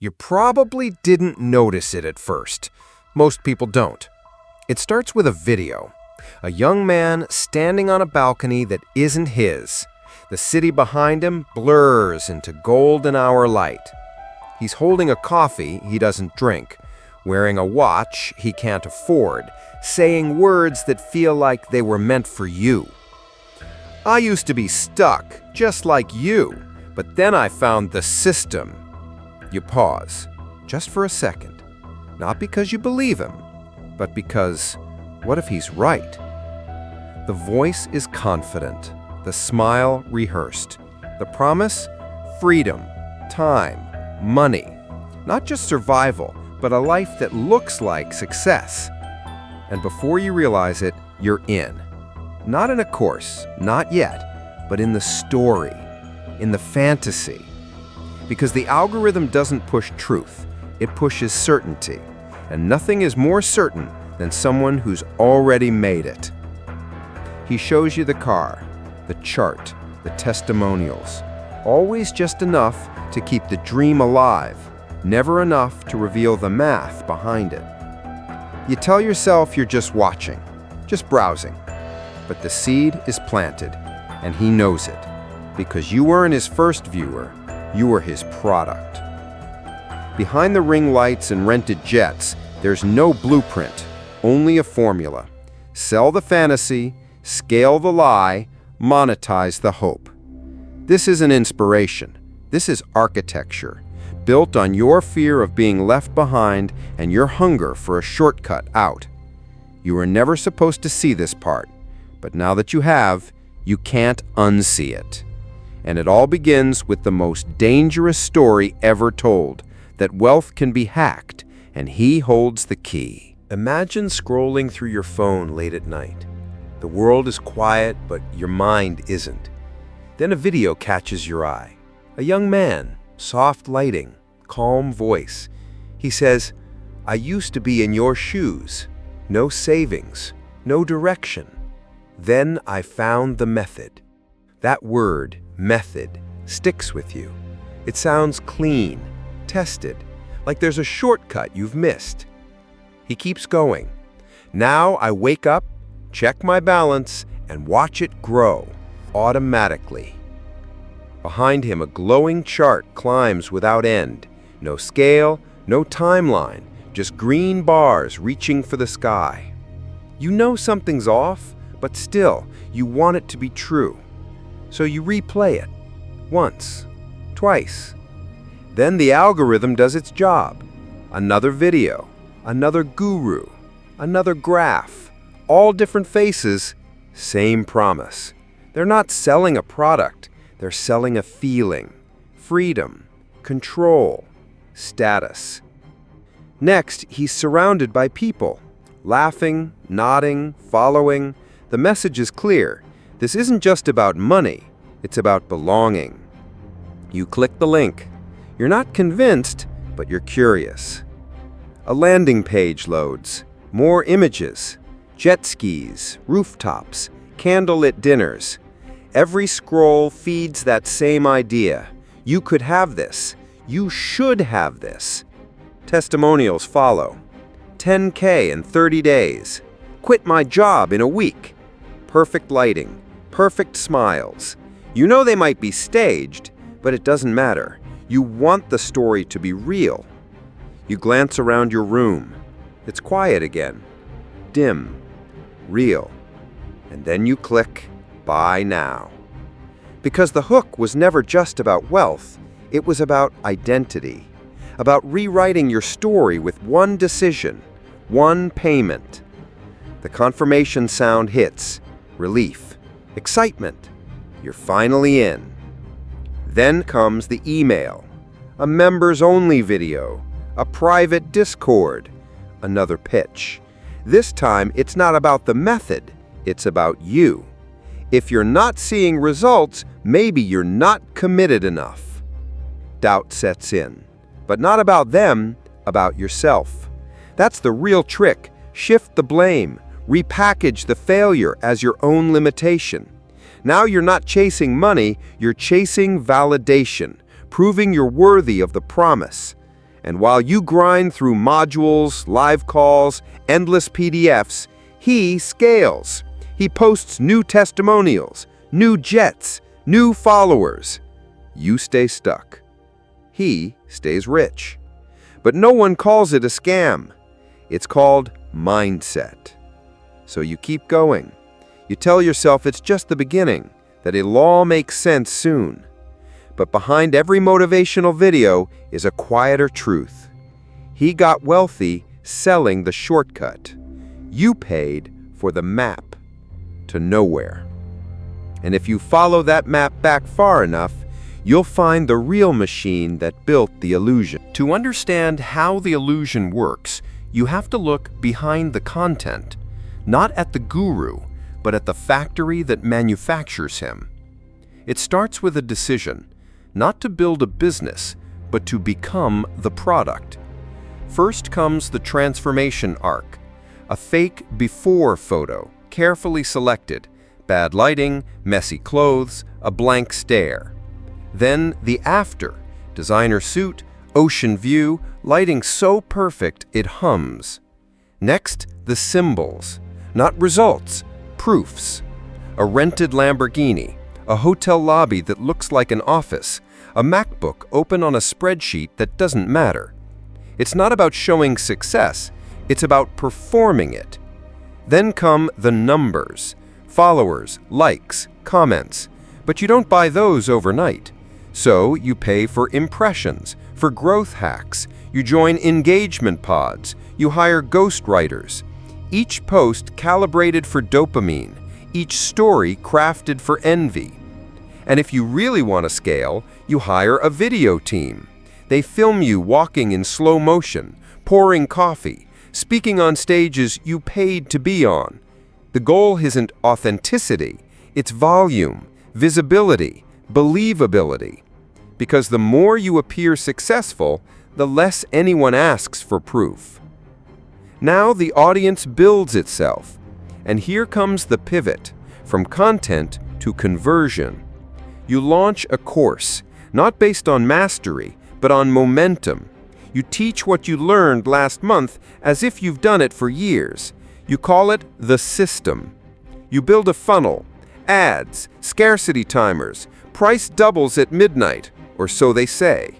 You probably didn't notice it at first. Most people don't. It starts with a video. A young man standing on a balcony that isn't his. The city behind him blurs into golden hour light. He's holding a coffee he doesn't drink, wearing a watch he can't afford, saying words that feel like they were meant for you. I used to be stuck, just like you, but then I found the system. You pause, just for a second, not because you believe him, but because, what if he's right? The voice is confident, the smile rehearsed, the promise, freedom, time, money, not just survival, but a life that looks like success. And before you realize it, you're in. Not in a course, not yet, but in the story, in the fantasy. Because the algorithm doesn't push truth, it pushes certainty. And nothing is more certain than someone who's already made it. He shows you the car, the chart, the testimonials. Always just enough to keep the dream alive, never enough to reveal the math behind it. You tell yourself you're just watching, just browsing. But the seed is planted, and he knows it. Because you weren't his first viewer, you were his product. Behind the ring lights and rented jets, there's no blueprint, only a formula. Sell the fantasy, scale the lie, monetize the hope. This isn't inspiration. This is architecture, built on your fear of being left behind and your hunger for a shortcut out. You were never supposed to see this part, but now that you have, you can't unsee it. And it all begins with the most dangerous story ever told, that wealth can be hacked, and he holds the key. Imagine scrolling through your phone late at night. The world is quiet, but your mind isn't. Then a video catches your eye. A young man, soft lighting, calm voice. He says, "I used to be in your shoes. No savings, no direction. Then I found the method." That word, method, sticks with you. It sounds clean, tested, like there's a shortcut you've missed. He keeps going. Now I wake up, check my balance, and watch it grow, automatically. Behind him, a glowing chart climbs without end. No scale, no timeline, just green bars reaching for the sky. You know something's off, but still, you want it to be true. So you replay it. Once, twice. Then the algorithm does its job. Another video, another guru, another graph. All different faces, same promise. They're not selling a product, they're selling a feeling. Freedom, control, status. Next, he's surrounded by people. Laughing, nodding, following. The message is clear. This isn't just about money, it's about belonging. You click the link. You're not convinced, but you're curious. A landing page loads. More images. Jet skis, rooftops, candlelit dinners. Every scroll feeds that same idea. You could have this. You should have this. Testimonials follow. 10K in 30 days. Quit my job in a week. Perfect lighting. Perfect smiles. You know they might be staged, but it doesn't matter. You want the story to be real. You glance around your room. It's quiet again. Dim. Real. And then you click, buy now. Because the hook was never just about wealth. It was about identity. About rewriting your story with one decision, one payment. The confirmation sound hits. Relief. Excitement. You're finally in. Then comes the email. A members-only video. A private Discord. Another pitch. This time, it's not about the method. It's about you. If you're not seeing results, maybe you're not committed enough. Doubt sets in. But not about them, about yourself. That's the real trick. Shift the blame. Repackage the failure as your own limitation. Now you're not chasing money, you're chasing validation, proving you're worthy of the promise. And while you grind through modules, live calls, endless PDFs, he scales. He posts new testimonials, new jets, new followers. You stay stuck. He stays rich. But no one calls it a scam. It's called mindset. So you keep going. You tell yourself it's just the beginning, that it'll all make sense soon. But behind every motivational video is a quieter truth. He got wealthy selling the shortcut. You paid for the map to nowhere. And if you follow that map back far enough, you'll find the real machine that built the illusion. To understand how the illusion works, you have to look behind the content, not at the guru, but at the factory that manufactures him. It starts with a decision, not to build a business, but to become the product. First comes the transformation arc, a fake before photo, carefully selected, bad lighting, messy clothes, a blank stare. Then the after, designer suit, ocean view, lighting so perfect it hums. Next, the symbols, not results, proofs. A rented Lamborghini, a hotel lobby that looks like an office, a MacBook open on a spreadsheet that doesn't matter. It's not about showing success, it's about performing it. Then come the numbers, followers, likes, comments, but you don't buy those overnight. So you pay for impressions, for growth hacks, you join engagement pods, you hire ghostwriters. Each post calibrated for dopamine, each story crafted for envy. And if you really want to scale, you hire a video team. They film you walking in slow motion, pouring coffee, speaking on stages you paid to be on. The goal isn't authenticity, it's volume, visibility, believability. Because the more you appear successful, the less anyone asks for proof. Now the audience builds itself, and here comes the pivot, from content to conversion. You launch a course, not based on mastery, but on momentum. You teach what you learned last month as if you've done it for years. You call it the system. You build a funnel, ads, scarcity timers, price doubles at midnight, or so they say.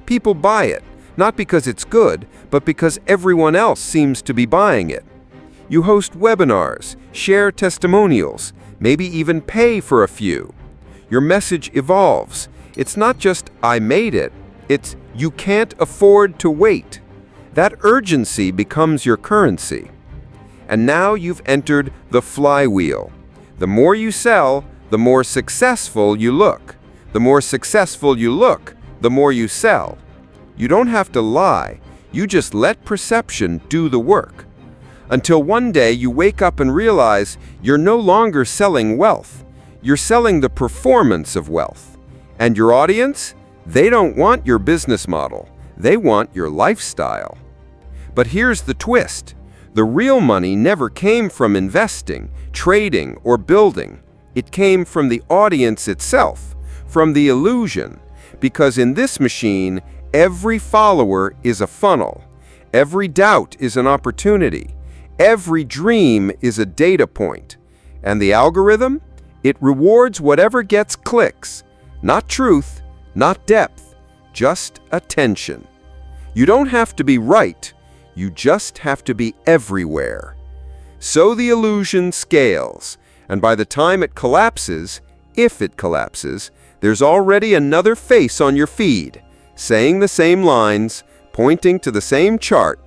People buy it, not because it's good, but because everyone else seems to be buying it. You host webinars, share testimonials, maybe even pay for a few. Your message evolves. It's not just, I made it. It's, you can't afford to wait. That urgency becomes your currency. And now you've entered the flywheel. The more you sell, the more successful you look. The more successful you look, the more you sell. You don't have to lie. You just let perception do the work. Until one day you wake up and realize you're no longer selling wealth. You're selling the performance of wealth. And your audience? They don't want your business model. They want your lifestyle. But here's the twist. The real money never came from investing, trading, or building. It came from the audience itself, from the illusion. Because in this machine, every follower is a funnel. Every doubt is an opportunity. Every dream is a data point. And the algorithm? It rewards whatever gets clicks. Not truth, not depth, just attention. You don't have to be right. You just have to be everywhere. So the illusion scales, and by the time it collapses, if it collapses, there's already another face on your feed, saying the same lines, pointing to the same chart,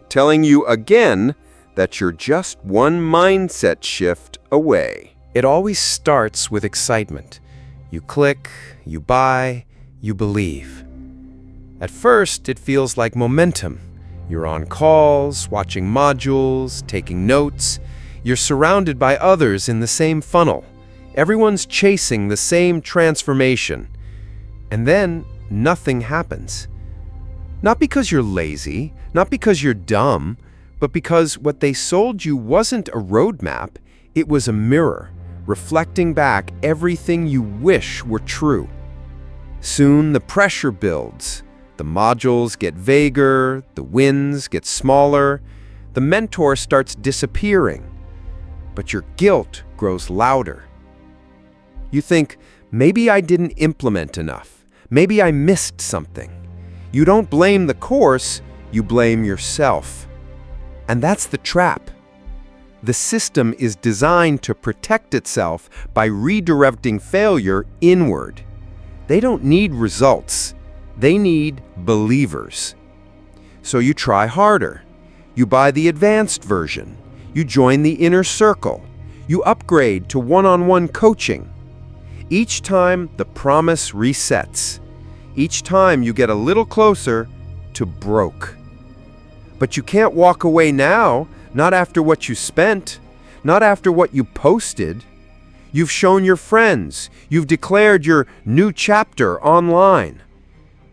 telling you again that you're just one mindset shift away. It always starts with excitement. You click, you buy, you believe. At first, it feels like momentum. You're on calls, watching modules, taking notes. You're surrounded by others in the same funnel. Everyone's chasing the same transformation. And then nothing happens. Not because you're lazy, not because you're dumb, but because what they sold you wasn't a roadmap, it was a mirror, reflecting back everything you wish were true. Soon the pressure builds. The modules get vaguer, the wins get smaller, the mentor starts disappearing, but your guilt grows louder. You think, maybe I didn't implement enough. Maybe I missed something. You don't blame the course, you blame yourself. And that's the trap. The system is designed to protect itself by redirecting failure inward. They don't need results. They need believers. So you try harder. You buy the advanced version. You join the inner circle. You upgrade to one-on-one coaching. Each time, the promise resets. Each time, you get a little closer to broke. But you can't walk away now, not after what you spent, not after what you posted. You've shown your friends. You've declared your new chapter online.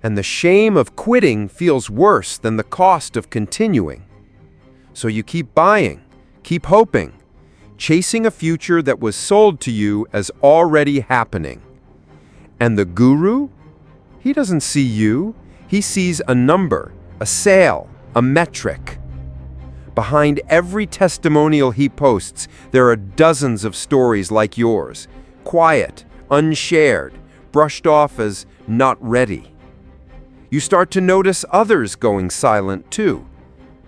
And the shame of quitting feels worse than the cost of continuing. So you keep buying, keep hoping, chasing a future that was sold to you as already happening. And the guru? He doesn't see you. He sees a number, a sale, a metric. Behind every testimonial he posts, there are dozens of stories like yours, quiet, unshared, brushed off as not ready. You start to notice others going silent too.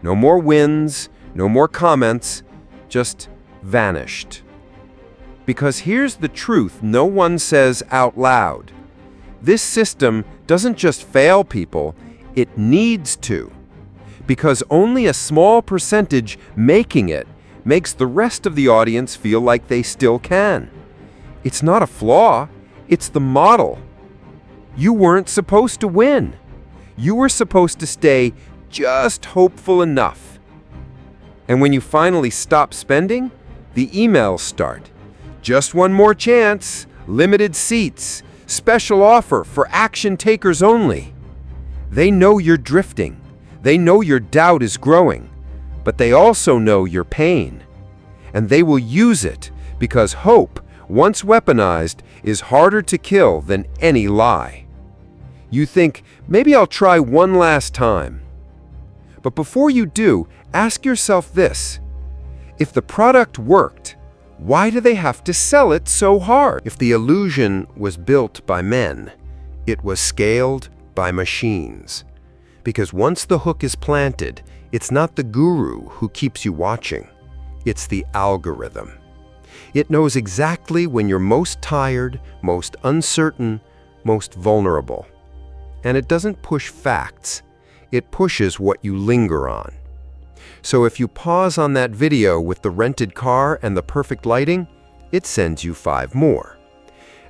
No more wins, no more comments, just vanished. Because here's the truth no one says out loud. This system doesn't just fail people, it needs to. Because only a small percentage making it makes the rest of the audience feel like they still can. It's not a flaw, it's the model. You weren't supposed to win. You were supposed to stay just hopeful enough. And when you finally stop spending, the emails start. Just one more chance, limited seats, special offer for action takers only. They know you're drifting. They know your doubt is growing, but they also know your pain. And they will use it because hope, once weaponized, is harder to kill than any lie. You think, maybe I'll try one last time. But before you do, ask yourself this. If the product worked, why do they have to sell it so hard? If the illusion was built by men, it was scaled by machines. Because once the hook is planted, it's not the guru who keeps you watching. It's the algorithm. It knows exactly when you're most tired, most uncertain, most vulnerable. And it doesn't push facts. It pushes what you linger on. So if you pause on that video with the rented car and the perfect lighting, it sends you 5 more.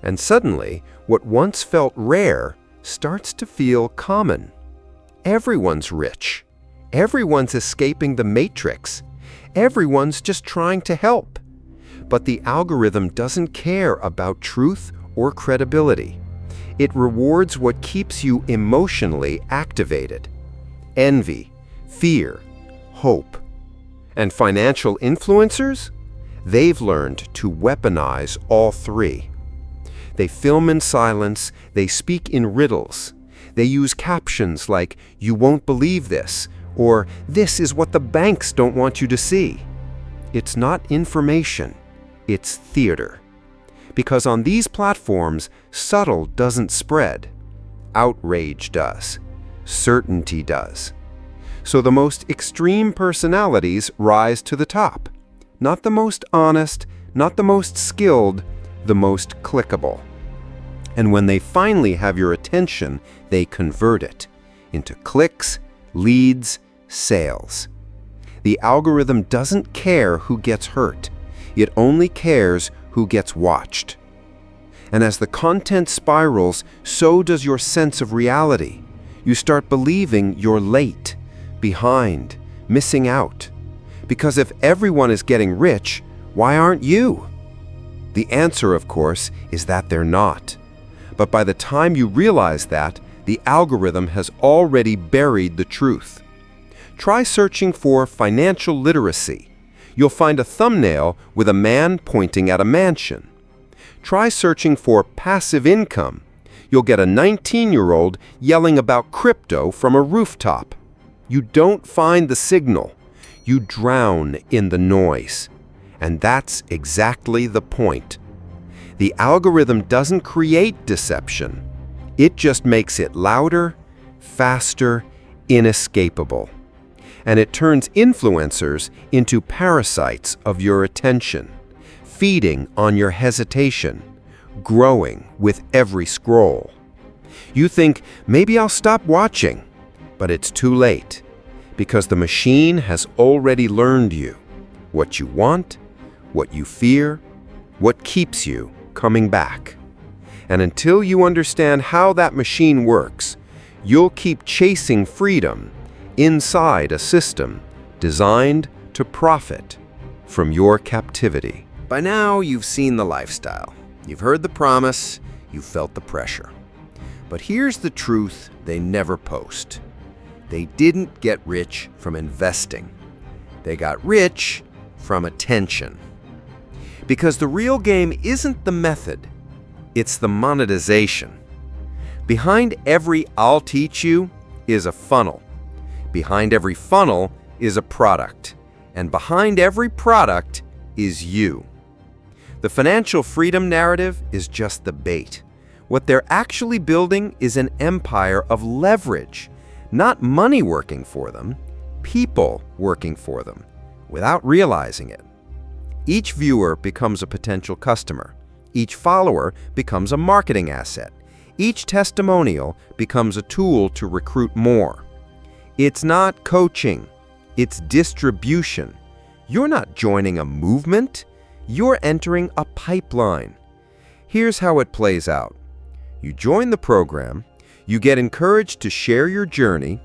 And suddenly, what once felt rare starts to feel common. Everyone's rich. Everyone's escaping the matrix. Everyone's just trying to help. But the algorithm doesn't care about truth or credibility. It rewards what keeps you emotionally activated. Envy, fear, hope. And financial influencers? They've learned to weaponize all 3. They film in silence, they speak in riddles. They use captions like, "You won't believe this," or "This is what the banks don't want you to see." It's not information, it's theater. Because on these platforms, subtle doesn't spread. Outrage does. Certainty does. So the most extreme personalities rise to the top. Not the most honest, not the most skilled, the most clickable. And when they finally have your attention, they convert it into clicks, leads, sales. The algorithm doesn't care who gets hurt. It only cares who gets watched. And as the content spirals, so does your sense of reality. You start believing you're late, behind, missing out. Because if everyone is getting rich, why aren't you? The answer, of course, is that they're not. But by the time you realize that, the algorithm has already buried the truth. Try searching for financial literacy. You'll find a thumbnail with a man pointing at a mansion. Try searching for passive income. You'll get a 19-year-old yelling about crypto from a rooftop. You don't find the signal. You drown in the noise. And that's exactly the point. The algorithm doesn't create deception. It just makes it louder, faster, inescapable. And it turns influencers into parasites of your attention, feeding on your hesitation, growing with every scroll. You think, maybe I'll stop watching, but it's too late, because the machine has already learned you, what you want, what you fear, what keeps you coming back. And until you understand how that machine works, you'll keep chasing freedom inside a system designed to profit from your captivity. By now, you've seen the lifestyle. You've heard the promise. You've felt the pressure. But here's the truth they never post. They didn't get rich from investing. They got rich from attention. Because the real game isn't the method, it's the monetization. Behind every "I'll teach you" is a funnel. Behind every funnel is a product. And behind every product is you. The financial freedom narrative is just the bait. What they're actually building is an empire of leverage, not money working for them, people working for them, without realizing it. Each viewer becomes a potential customer. Each follower becomes a marketing asset. Each testimonial becomes a tool to recruit more. It's not coaching, it's distribution. You're not joining a movement, you're entering a pipeline. Here's how it plays out. You join the program, you get encouraged to share your journey,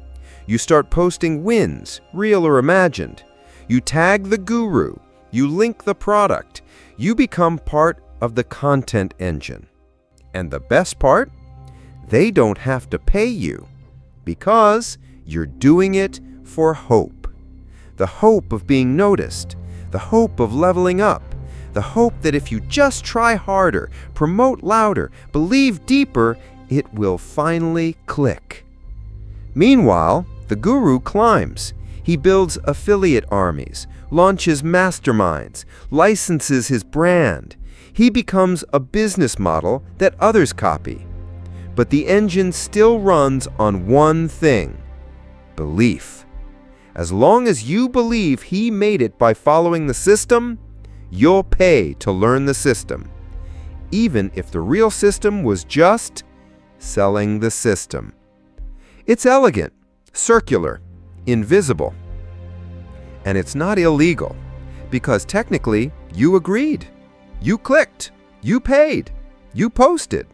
you start posting wins, real or imagined. You tag the guru, you link the product, you become part of the content engine. And the best part? They don't have to pay you because you're doing it for hope. The hope of being noticed, the hope of leveling up, the hope that if you just try harder, promote louder, believe deeper, it will finally click. Meanwhile, the guru climbs. He builds affiliate armies, launches masterminds, licenses his brand. He becomes a business model that others copy. But the engine still runs on one thing: belief. As long as you believe he made it by following the system, you'll pay to learn the system, even if the real system was just selling the system. It's elegant, circular, invisible. And it's not illegal, because technically you agreed. You clicked, you paid, you posted.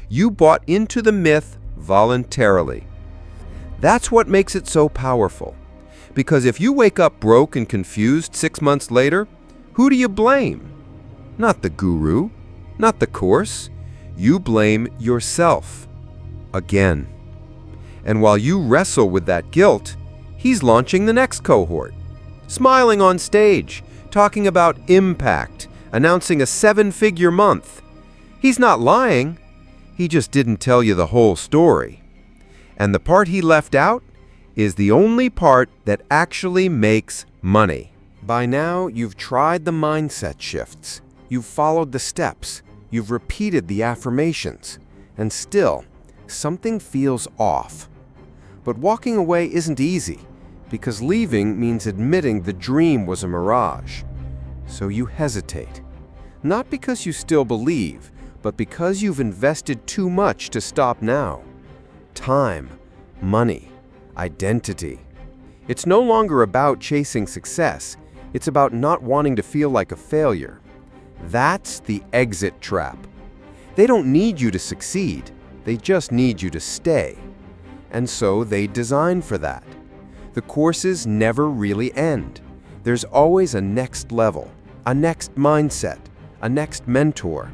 You bought into the myth voluntarily. That's what makes it so powerful. Because if you wake up broke and confused 6 months later, who do you blame? Not the guru, not the course. You blame yourself. Again. And while you wrestle with that guilt, he's launching the next cohort. Smiling on stage, talking about impact, announcing a 7-figure month. He's not lying. He just didn't tell you the whole story. And the part he left out is the only part that actually makes money. By now, you've tried the mindset shifts. You've followed the steps. You've repeated the affirmations. And still, something feels off. But walking away isn't easy, because leaving means admitting the dream was a mirage. So you hesitate. Not because you still believe, but because you've invested too much to stop now. Time, money, identity. It's no longer about chasing success. It's about not wanting to feel like a failure. That's the exit trap. They don't need you to succeed. They just need you to stay. And so they design for that. The courses never really end. There's always a next level, a next mindset, a next mentor.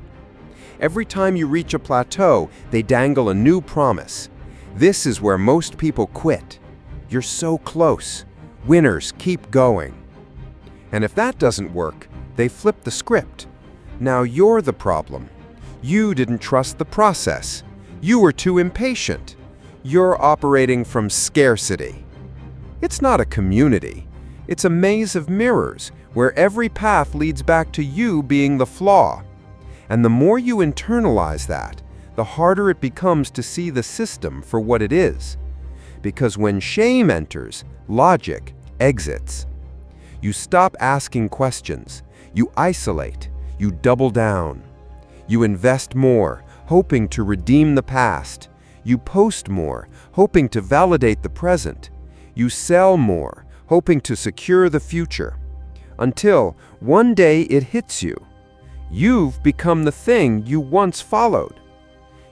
Every time you reach a plateau, they dangle a new promise. This is where most people quit. You're so close. Winners keep going. And if that doesn't work, they flip the script. Now you're the problem. You didn't trust the process. You were too impatient. You're operating from scarcity. It's not a community. It's a maze of mirrors where every path leads back to you being the flaw. And the more you internalize that, the harder it becomes to see the system for what it is. Because when shame enters, logic exits. You stop asking questions. You isolate. You double down. You invest more, hoping to redeem the past. You post more, hoping to validate the present. You sell more, hoping to secure the future. Until one day it hits you. You've become the thing you once followed.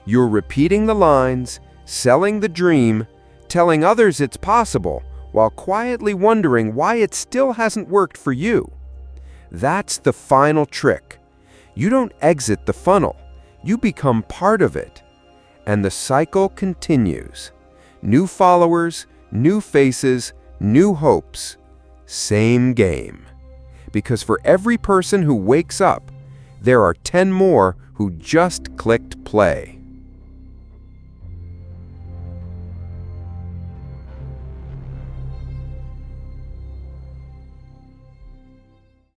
You're repeating the lines, selling the dream, telling others it's possible, while quietly wondering why it still hasn't worked for you. That's the final trick. You don't exit the funnel. You become part of it. And the cycle continues. New followers, new faces, new hopes. Same game. Because for every person who wakes up, there are 10 more who just clicked play.